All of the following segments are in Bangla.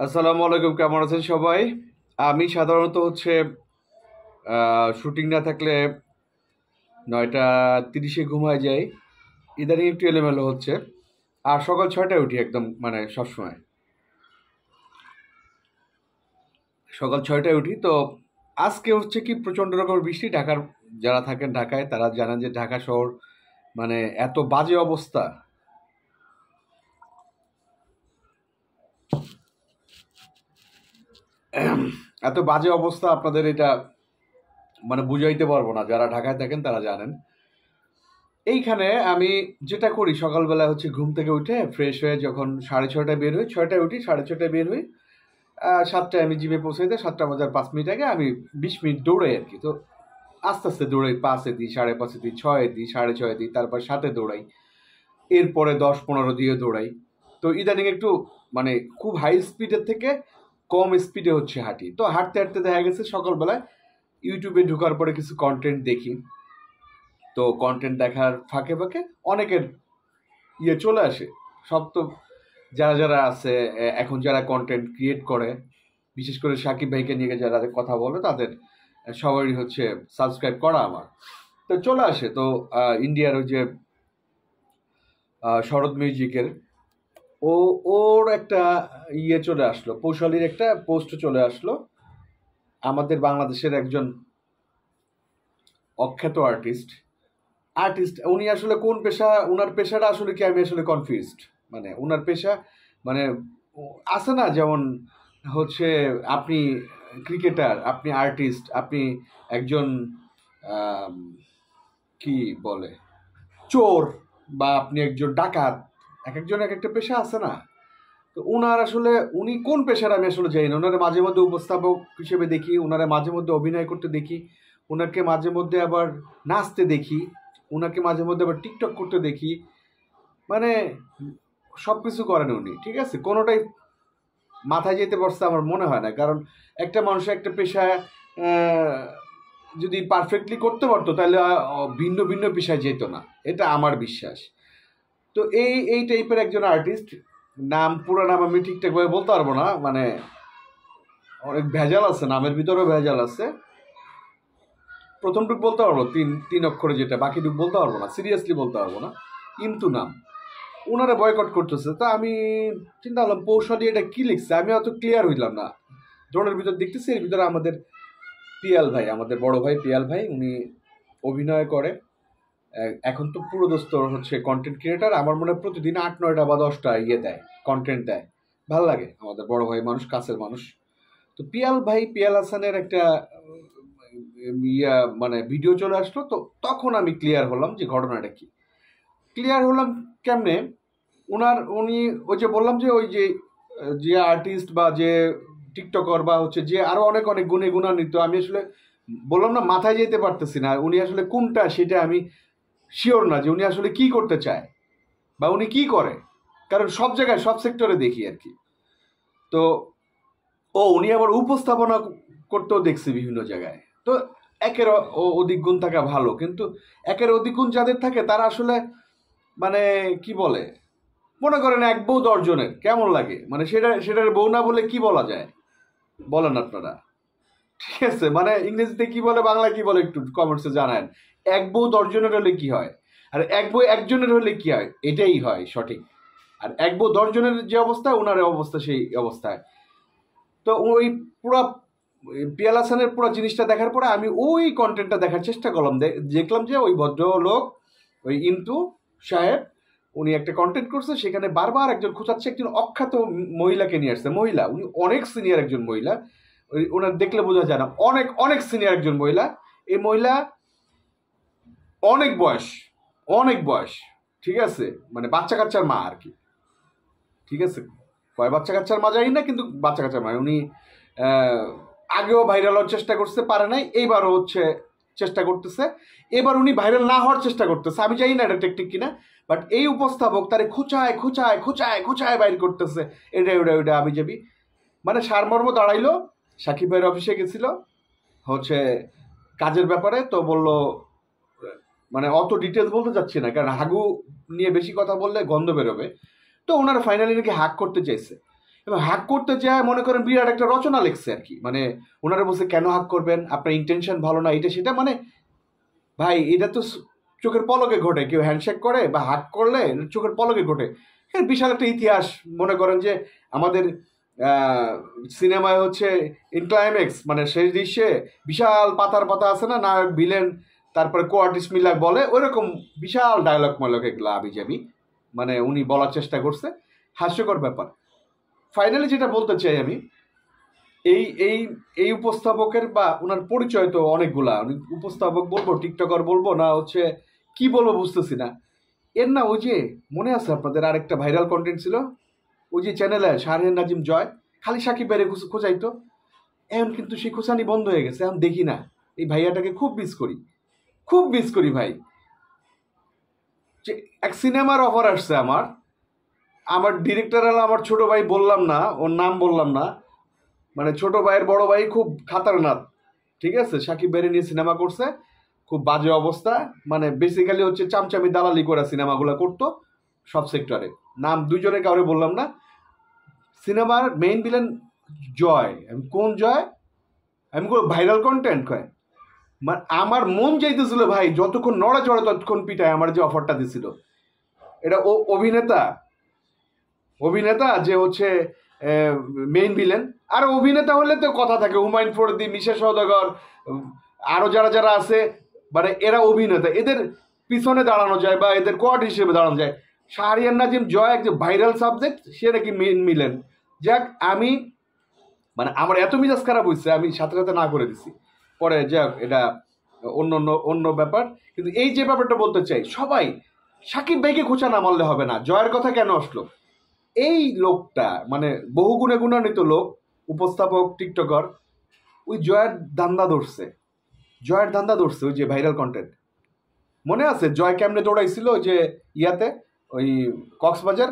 আসসালামু আলাইকুম, কেমন আছেন সবাই? আমি সাধারণত শুটিং না থাকলে 9:30 ঘুমায় যাই। ইদানিং একটু এলোমেলো হচ্ছে। আর সকাল 6টায় উঠি, একদম মানে সবসময় সকাল 6টায় উঠি। তো আজকে হচ্ছে কি প্রচণ্ড রকম বৃষ্টি। যারা থাকেন ঢাকায় তারা জানেন যে ঢাকা শহর মানে এত বাজে অবস্থা। এত বাজে অবস্থা আপনাদের এটা মানে বুঝাইতে পারবো না, যারা ঢাকায় থাকেন তারা জানেন। এইখানে আমি যেটা করি, সকালবেলা ঘুম থেকে উঠে ফ্রেশ হয়ে যখন 6:30টায় বের হই, 6টায় উঠি, 6:30টায় বের হই। 7টায় আমি জিমে পৌঁছাইতে 7টা বাজার 5 মিনিট আগে আমি 20 মিনিট দৌড়াই আর কি। তো আস্তে আস্তে দৌড়াই, 5-এ দিই, 5:30 দিই, 6-এ দিই, 6:30 দিই, তারপর 7-এ দৌড়াই, এরপরে 10-15 দিয়ে দৌড়াই। তো ইদানিং একটু মানে খুব হাই স্পিডের থেকে কম স্পিডে হাঁটি। তো হাঁটতে হাঁটতে দেখা গেছে সকালবেলায় ইউটিউবে ঢোকার পরে কিছু কন্টেন্ট দেখি। তো কন্টেন্ট দেখার ফাঁকে ফাঁকে অনেকের চলে আসে। সব তো যারা যারা আছে এখন যারা কন্টেন্ট ক্রিয়েট করে, বিশেষ করে সাকিব ভাইকে নিয়ে যারা কথা বলে, তাদের সবারই সাবস্ক্রাইব করা আমার। তো চলে আসে। তো ইন্ডিয়ার ওই যে শরৎ মিউজিকের ও ওর একটা চলে আসলো, পৌশালীর একটা পোস্ট চলে আসলো। আমাদের বাংলাদেশের একজন অখ্যাত আর্টিস্ট উনি আসলে কোন পেশা, উনার পেশাটা আসলে কি, আমি আসলে কনফিউজড। মানে উনার পেশা মানে আছে না, যেমন আপনি ক্রিকেটার, আপনি আর্টিস্ট, আপনি একজন আম, কি বলে চোর, বা আপনি একজন ডাকাত। এক একজন এক একটা পেশা আছে না। তো উনার আসলে উনি কোন পেশার আমি আসলে জানি না। ওনারা মাঝে মধ্যে উপস্থাপক হিসেবে দেখি, ওনারা মাঝে মধ্যে অভিনয় করতে দেখি, ওনাকে মাঝে মধ্যে আবার নাচতে দেখি, ওনাকে মাঝে মধ্যে আবার টিকটক করতে দেখি। মানে সব কিছু করেন উনি, ঠিক আছে, কোনোটাই মাথায় যেতে পারছে আমার মনে হয় না। কারণ একটা মানুষ একটা পেশায় যদি পারফেক্টলি করতে পারতো, তাহলে ভিন্ন ভিন্ন পেশায় যেত না, এটা আমার বিশ্বাস। তো এই টাইপের একজন আর্টিস্ট, পুরো নাম আমি ঠিকঠাকভাবে বলতে পারবো না, মানে অনেক ভেজাল আছে, নামের ভিতরেও ভেজাল আছে। প্রথমটুক বলতে পারবো, তিন অক্ষরে, যেটা বাকিটুক বলতে পারবো না, সিরিয়াসলি বলতে পারবো না। কিন্তু নাম ওনারা বয়কট করতেছে। তা আমি চিন্তা করলাম পৌষালি এটা কি লিখছে, আমি অত ক্লিয়ার হইলাম না। ড্রোনের ভিতর দেখতেছি, এর ভিতরে আমাদের পিয়াল ভাই, আমাদের বড় ভাই পিয়াল ভাই, উনি অভিনয় করে। এখন তো পুরো দোস্ত কন্টেন্ট ক্রিয়েটার। আমার মনে হয় প্রতিদিন 8-9টা বা 10টা দেয়, কন্টেন্ট দেয়। ভাল লাগে, আমাদের বড় ভাই মানুষ, কাছের মানুষ। তো পিয়াল হাসানের একটা মানে ভিডিও চলে আসলো। তো তখন আমি ক্লিয়ার হলাম যে ঘটনাটা কি। ক্লিয়ার হলাম কেমনে, উনি ওই যে বললাম যে ওই যে যে আর্টিস্ট বা যে টিকটকার বা যে আরো অনেক অনেক গুণে গুণান্বিত, আমি আসলে বললাম না, মাথায় যেতে পারতেছি না উনি আসলে কোনটা, সেটা আমি শিওর না যে উনি আসলে কি করতে চায় বা উনি কি করে। কারণ সব জায়গায় সব সেক্টরে দেখি আর কি। তো উনি আবার উপস্থাপনা করতেও দেখছি বিভিন্ন জায়গায়। তো একের অধিক গুণ থাকা ভালো, কিন্তু একের অধিক গুণ যাদের থাকে তারা আসলে মানে কি বলে, মনে করেন এক বউ 10 জনের, কেমন লাগে? মানে সেটার বউ না বলে কি বলা যায় বলেন আপনারা? ঠিক আছে, মানে ইংরেজিতে কি বলে, বাংলায় কি বলে, একটু কমেন্টসে জানান। এক বউ 10 জনের হলে কি হয়, আর এক বউ 1জনের হলে কি হয়, এটাই হয় সঠিক। আর এক বউ 10 জনের যে অবস্থা, ওনার অবস্থা সেই অবস্থায়। তো ওই পুরা পিয়াল হাসানের পুরো জিনিসটা দেখার পরে আমি ওই কন্টেন্টটা দেখার চেষ্টা করলাম। দেখলাম যে ওই ভদ্রলোক, ওই ইন্টু সাহেব, উনি একটা কন্টেন্ট করছে, সেখানে বারবার একজন খোঁচাচ্ছে, একজন অখ্যাত মহিলাকে নিয়ে আসছে। মহিলা, উনি অনেক সিনিয়র একজন মহিলা, ওনার দেখলে বোঝা যায় না, অনেক অনেক সিনিয়র একজন মহিলা। এই মহিলা অনেক বয়স, অনেক বয়স, ঠিক আছে, মানে বাচ্চা কাচ্চার মা আর কি। ঠিক আছে, কয় বাচ্চা কাচ্চার মা জানি না, কিন্তু বাচ্চা কাচ্চার মা। উনি আগেও ভাইরাল হওয়ার চেষ্টা করতে পারে নাই, এইবারও চেষ্টা করতেছে। এবার উনি ভাইরাল না হওয়ার চেষ্টা করতেছে, আমি জানি না এটা টেকনিক কিনা, বাট এই উপস্থাপক তারে খুচায় খুচায় খুচায় খুচায় বাইর করতেছে। এটা আমি যাবি, মানে সারমর্ম দাঁড়াইলো। সাকিব ভাইয়ের অফিসে গেছিল কাজের ব্যাপারে, তো বলল, মানে অত ডিটেলস বলতে চাচ্ছি না, কারণ হাগু নিয়ে বেশি কথা বললে গন্ধ বেরোবে। তো ওনারা ফাইনালি নাকি হাক করতে চাইছে। এবং হাক করতে যায় মনে করেন বিরাট একটা রচনা লিখছে আর কি, মানে ওনারা বলছে কেন হাক করবেন, আপনার ইন্টেনশন ভালো না, এটা সেটা, মানে ভাই এটা তো চোখের পলকে ঘটে, কেউ হ্যান্ডশেক করে বা হাক করলে চোখের পলকে ঘটে। এর বিশাল একটা ইতিহাস, মনে করেন যে আমাদের সিনেমায় হচ্ছে ইন ক্লাইম্যাক্স মানে শেষ দৃশ্যে বিশাল পাতার পাতা আছে না, নায়ক ভিলেন তারপরে কো আর্টিস্ট মিলা বলে, ওইরকম বিশাল ডায়লগ ময়লগ এগুলো আবিজাবি মানে উনি বলার চেষ্টা করছে, হাস্যকর ব্যাপার। ফাইনালি যেটা বলতে চাই আমি, এই এই এই উপস্থাপকের বা ওনার পরিচয় তো অনেকগুলা, উপস্থাপক বলবো, টিকটকার বলবো, না হচ্ছে কি বলবো বুঝতেছি না। এর না ওই যে মনে আছে আপনাদের আরেকটা ভাইরাল কন্টেন্ট ছিল, ওই যে চ্যানেলে শাহরিয়ার নাজিম জয় খালি সাকিব বাইরে খোঁজাইতো, এখন কিন্তু সেই খোঁচানি বন্ধ হয়ে গেছে, এখন দেখি না। এই ভাইয়াটাকে খুব মিস করি, খুব মিস করি ভাই। যে এক সিনেমার অফার আসছে আমার, আমার ডিরেক্টর হলো আমার ছোট ভাই, বললাম না ওর নাম, বললাম না, মানে ছোট ভাইয়ের বড় ভাই খুব খাতারনাথ, ঠিক আছে, সাকিব ভাইয়ের নিয়ে সিনেমা করছে, খুব বাজে অবস্থা, মানে বেসিক্যালি হচ্ছে চামচামি দালালি করে সিনেমাগুলো করতো সব সেক্টরে, নাম দুইজনে কাউরে বললাম না। সিনেমার মেইন ভিলেন জয়, আমি কোন জয়, আমি ভাইরাল কন্টেন্ট কয়, মানে আমার মন চাইতেছিল ভাই যতক্ষণ নড়ে চড়ে ততক্ষণ পিটায় আমার যে অফারটা দিছিল। এটা ও অভিনেতা, অভিনেতা যে হচ্ছে মেইন ভিলেন, আর অভিনেতা হলে তো কথা থাকে, হুমায়ুন ফরিদি, মিশা সওদাগর, আরো যারা যারা আছে, মানে এরা অভিনেতা, এদের পিছনে দাঁড়ানো যায় বা এদের কোয়ার্ড হিসেবে দাঁড়ানো যায়। শাহরিয়ার নাজিম জয় এক যে ভাইরাল সাবজেক্ট, সে নাকি মেইন ভিলেন। যাক, আমি মানে আমার এত মিজাজ খারাপ হয়েছে, আমি সাথে সাথে না করে দিছি, পরে যাক এটা অন্য অন্য অন্য ব্যাপার। কিন্তু এই যে ব্যাপারটা বলতে চাই, সবাই সাকিব ভাইকে খোঁচা না মারলে হবে না। জয়ের কথা কেন আসলো, এই লোকটা মানে বহু গুণে গুণান্বিত লোক, উপস্থাপক, টিকটকার, ওই জয়ের ধান্দা ধরছে, জয়ের ধান্দা ধরছে, ওই যে ভাইরাল কন্টেন্ট মনে আছে, জয় কেমনে দৌড়াইছিল ওই যে ইয়াতে, ওই কক্সবাজার,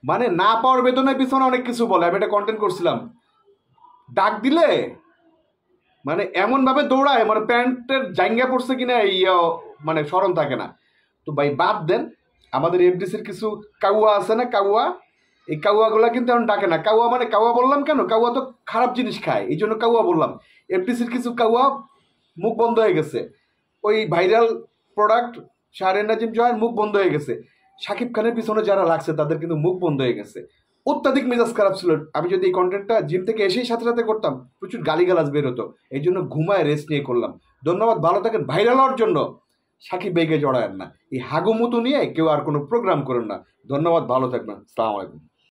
মানে না পাওয়ার বেতনের পিছনে অনেক কিছু বলে, আমি একটা কন্টেন্ট করছিলাম, ডাক দিলে মানে এমন ভাবে দৌড়ায়, মানে প্যান্টের জাঙ্গা পড়ছে কিনা এই মানে স্মরণ থাকে না। তো ভাই বাদ দেন, আমাদের এফডিসির কিছু কাউয়া আছে না, কাউয়া, এই কাউয়াগুলা কিন্তু এখন ডাকে না। কাউয়া মানে কাউয়া বললাম কেন, কাউয়া তো খারাপ জিনিস খায়, এই জন্য কাউয়া বললাম। এফডিসির কিছু কাউয়া মুখ বন্ধ হয়ে গেছে, ওই ভাইরাল প্রোডাক্ট শাহরিয়ার নাজিম জয়ের মুখ বন্ধ হয়ে গেছে, শাকিব খানের পিছনে যারা লাগছে তাদের কিন্তু মুখ বন্ধ হয়ে গেছে। অত্যাধিক মেজাজ খারাপ ছিল, আমি যদি এই কন্টেন্টটা জিম থেকে এসেই সাথে সাথে করতাম প্রচুর গালিগালাজ বের হতো, এই জন্য ঘুমায় রেস্ট নিয়ে করলাম। ধন্যবাদ, ভালো থাকেন। ভাইরাল হওয়ার জন্য সাকিব ভাইকে জড়ায়েন না, এই হাগুমুতু নিয়ে কেউ আর কোনো প্রোগ্রাম করেন না। ধন্যবাদ, ভালো থাকবেন, আসসালামু আলাইকুম।